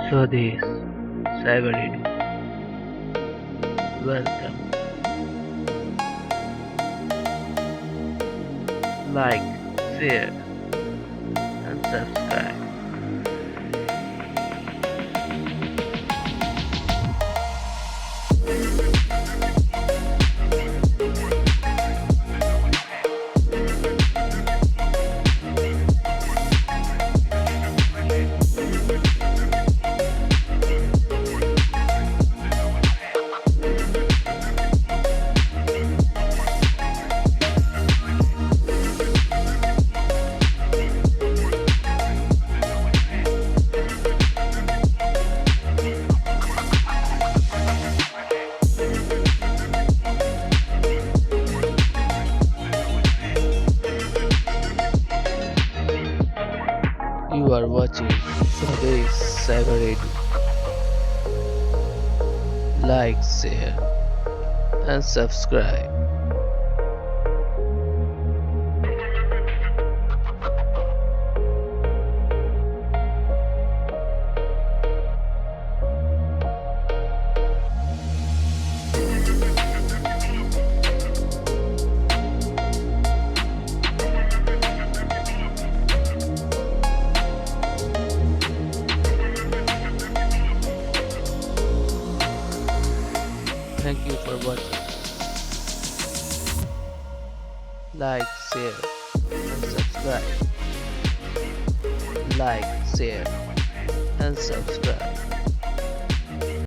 So this Cyberedu. Welcome. Like, share and subscribe. You are watching today's Cyberedu. Like, share and subscribe. Thank you for watching. Like, share and subscribe. Like, share and subscribe.